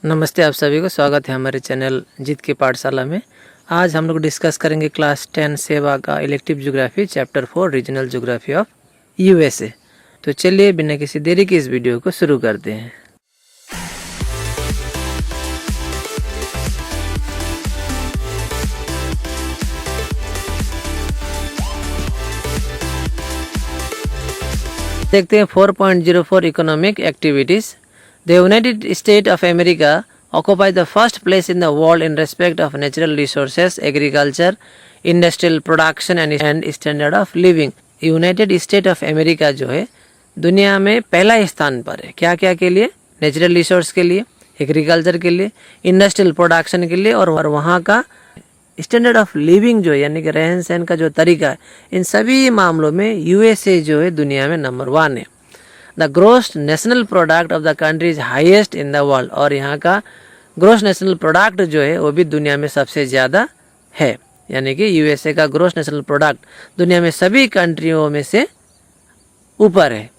नमस्ते, आप सभी को स्वागत है हमारे चैनल जीत की पाठशाला में। आज हम लोग डिस्कस करेंगे क्लास 10 सेवा का elective geography chapter 4 regional geography of USA. तो चलिए बिना किसी देरी के इस वीडियो को शुरू करते हैं। देखते हैं 4.04 economic activities. The United States of America occupies the first place in the world in respect of natural resources, agriculture, industrial production and standard of living. United States of America जो है दुनिया में पहला स्थान पर है। क्या क्या के लिए? नेचुरल रिसोर्स के लिए, एग्रीकल्चर के लिए, इंडस्ट्रियल प्रोडक्शन के लिए और वहाँ का स्टैंडर्ड ऑफ लिविंग जो है यानी कि रहन सहन का जो तरीका है, इन सभी मामलों में यूएसए जो है दुनिया में नंबर 1 है। The gross national product of the country is highest in the world, और यहाँ का ग्रोस नेशनल प्रोडक्ट जो है वो भी दुनिया में सबसे ज़्यादा है। यानी कि यूएसए का ग्रोस नेशनल प्रोडक्ट दुनिया में सभी कंट्रियों में से ऊपर है।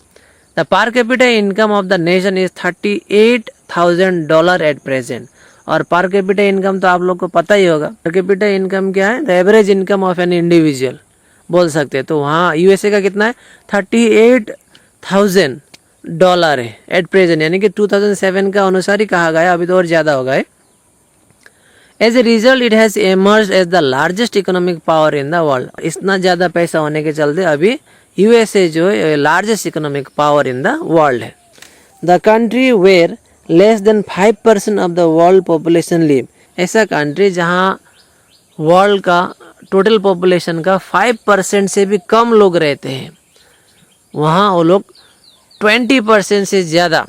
The per capita income of the nation is $38,000 at present, और पर कैपिटा इनकम तो आप लोग को पता ही होगा। पर कैपिटा इनकम क्या है? The average income of an individual बोल सकते हैं। तो वहाँ यूएसए का कितना है? $38,000 है एट प्रेजेंट, यानी कि 2007 का अनुसार ही कहा गया, अभी तो और ज़्यादा होगा। As a result it has emerge as the largest economic power in the world. इतना ज़्यादा पैसा होने के चलते अभी यूएसए जो है largest economic power in the world है। The country where less than 5% of the world population live, ऐसा कंट्री जहाँ वर्ल्ड का टोटल पॉपुलेशन का 5% से भी कम लोग रहते हैं, वहाँ वो लोग 20% से ज़्यादा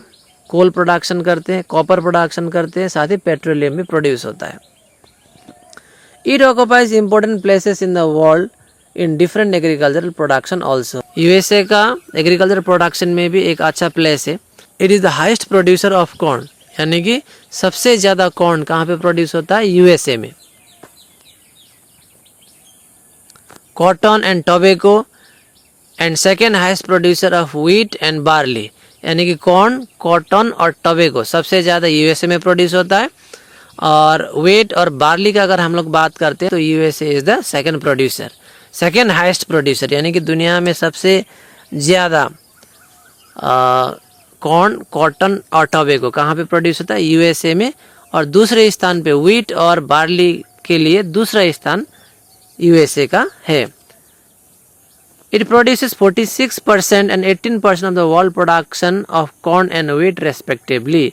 कोल प्रोडक्शन करते हैं, कॉपर प्रोडक्शन करते हैं, साथ ही पेट्रोलियम भी प्रोड्यूस होता है। It occupies important places in the world in different agricultural production also. USA का एग्रीकल्चर प्रोडक्शन में भी एक अच्छा प्लेस है। It is the highest producer of corn, यानी कि सबसे ज़्यादा कॉर्न कहाँ पे प्रोड्यूस होता है? यूएसए में। Cotton and tobacco and second highest producer of wheat and barley, यानी कि कॉर्न, कॉटन और टोबैको सबसे ज़्यादा यूएसए में प्रोड्यूस होता है। और व्हीट और बार्ली का अगर हम लोग बात करते हैं तो USA is the second producer, second highest producer, यानी कि दुनिया में सबसे ज़्यादा कॉर्न, कॉटन और टोबैको कहाँ पे प्रोड्यूस होता है? यूएसए में। और दूसरे स्थान पे व्हीट और बार्ली के लिए दूसरा स्थान यूएसए का है। It produces 46% and 18% of the world production of corn and wheat respectively.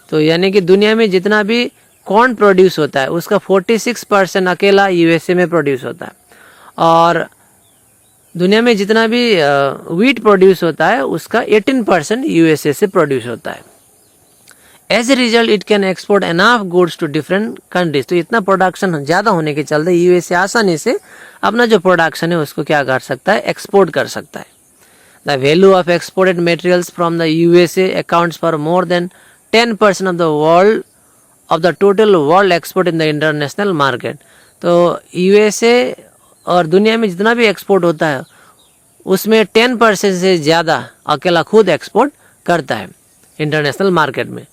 तो यानी कि दुनिया में जितना भी कॉर्न प्रोड्यूस होता है उसका 46% अकेला यूएसए में प्रोड्यूस होता है, और दुनिया में जितना भी व्हीट प्रोड्यूस होता है उसका 18% यूएसए से प्रोड्यूस होता है। As a result it can export enough goods to different countries. तो इतना प्रोडक्शन ज़्यादा होने के चलते यूएसए आसानी से अपना जो प्रोडक्शन है उसको क्या कर सकता है? एक्सपोर्ट कर सकता है। The value of exported materials from the USA accounts for more than 10% of the world of the total world export in the international market. तो यूएसए और दुनिया में जितना भी एक्सपोर्ट होता है उसमें 10% से ज़्यादा अकेला खुद एक्सपोर्ट करता है इंटरनेशनल मार्केट में।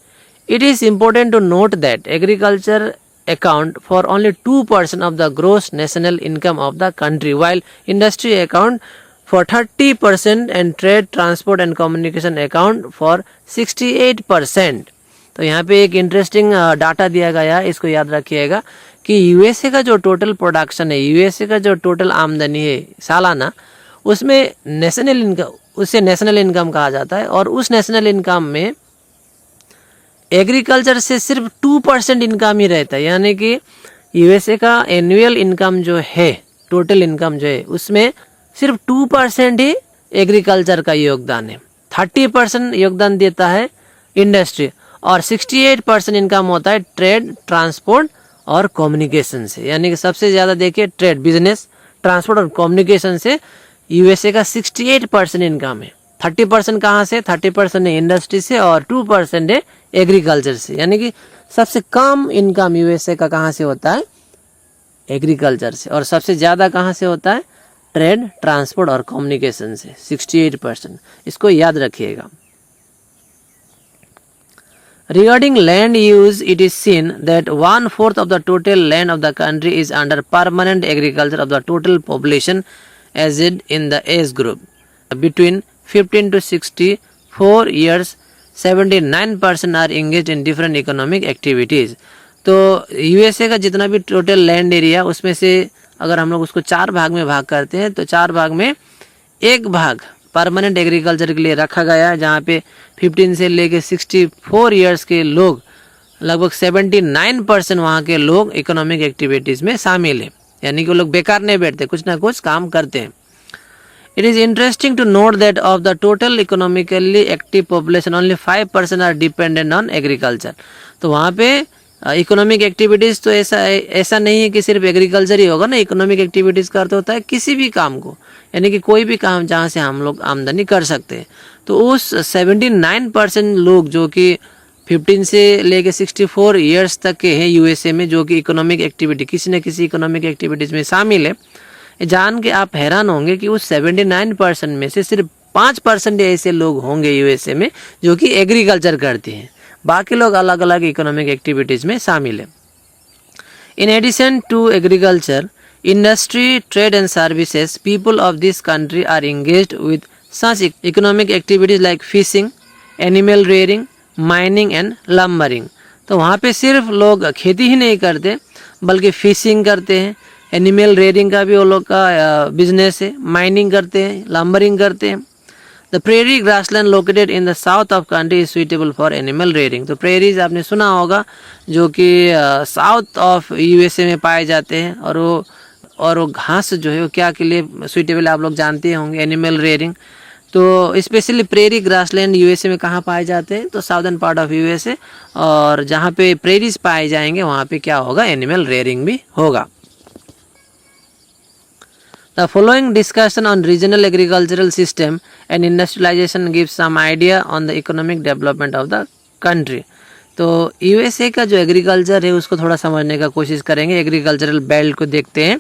It is important to note that agriculture account for only 2% of the gross national income of the country, while industry account for 30% and trade, transport and communication account for 68%. तो यहाँ पे एक interesting data दिया गया है, इसको याद रखिएगा कि यूएसए का जो टोटल प्रोडक्शन है, यूएसए का जो टोटल आमदनी है सालाना, उसमें नेशनल इनकम, उसे नेशनल इनकम कहा जाता है, और उस नेशनल इनकम में एग्रीकल्चर से सिर्फ 2% इनकम ही रहता है। यानी कि यूएसए का एनुअल इनकम जो है, टोटल इनकम जो है, उसमें सिर्फ 2% ही एग्रीकल्चर का योगदान है। 30% योगदान देता है इंडस्ट्री, और 68% इनकम होता है ट्रेड, ट्रांसपोर्ट और कम्युनिकेशन से। यानी कि सबसे ज़्यादा देखिए ट्रेड, बिजनेस, ट्रांसपोर्ट और कम्युनिकेशन से यूएसए का 68% इनकम है। 30% कहाँ से? 30% है इंडस्ट्री से और 2% है एग्रीकल्चर से। यानी कि सबसे कम इनकम यूएसए का कहाँ से होता है? एग्रीकल्चर से। और सबसे ज़्यादा कहाँ से होता है? ट्रेड, ट्रांसपोर्ट और कम्युनिकेशन से 68%। इसको याद रखिएगा। Regarding land use, it is seen that 1/4 of the total land of the country is under permanent agriculture of the total population as it in the age group. Between 15 to 64 years, 79% are engaged in different economic activities. तो USA का जितना भी total land area, उसमें से अगर हम लोग उसको 4 भाग में भाग करते हैं तो 4 भाग में एक भाग परमानेंट एग्रीकल्चर के लिए रखा गया है, जहाँ पे 15 से लेके 64 इयर्स के लोग, लगभग 79% वहाँ के लोग इकोनॉमिक एक्टिविटीज़ में शामिल है, यानी कि वो लोग बेकार नहीं बैठते, कुछ ना कुछ काम करते हैं. It is interesting to note that of the total economically active population, only 5% are dependent on agriculture. तो वहाँ पे इकोनॉमिक एक्टिविटीज़ तो ऐसा नहीं है कि सिर्फ एग्रीकल्चर ही होगा ना. इकोनॉमिक एक्टिविटीज़ का अर्थ होता है किसी भी काम को, यानी कि कोई भी काम जहाँ से हम लोग आमदनी कर सकते हैं. तो उस 79% लोग जो कि 15 से लेके 64 ईयर्स तक के हैं यूएसए में, जो कि इकोनॉमिक एक्टिविटी किसी न किसी इकोनॉमिक एक्टिविटीज़ में शामिल है, जान के आप हैरान होंगे कि उस 79% में से सिर्फ 5% ऐसे लोग होंगे यूएसए में जो कि एग्रीकल्चर करते हैं. बाकी लोग अलग अलग इकोनॉमिक एक्टिविटीज़ में शामिल है. In addition to agriculture, industry, trade and services, people of this country are engaged with such economic activities like fishing, animal rearing, mining and lumbering. तो वहाँ पे सिर्फ लोग खेती ही नहीं करते बल्कि फिशिंग करते हैं, एनिमल रेयरिंग का भी वो लोग का बिजनेस है, माइनिंग करते हैं, लम्बरिंग करते हैं. The prairie grassland located in the south of country is suitable for animal rearing. तो प्रेरीज आपने सुना होगा जो कि साउथ ऑफ यूएसए में पाए जाते हैं, और वो घास जो है वो क्या के लिए सुइटेबल आप लोग जानते होंगे, एनिमल रेयरिंग. तो स्पेशली प्रेरी ग्रासलैंड यूएसए में कहाँ पाए जाते हैं, तो साउदर्न पार्ट ऑफ यूएसए, और जहाँ पे प्रेरीज पाए जाएंगे वहाँ पे क्या होगा, एनिमल रेयरिंग भी होगा. The following discussion on regional agricultural system and industrialization gives some idea on the economic development of the country. तो यूएसए का जो एग्रीकल्चर है उसको थोड़ा समझने का कोशिश करेंगे. एग्रीकल्चरल बेल्ट को देखते हैं.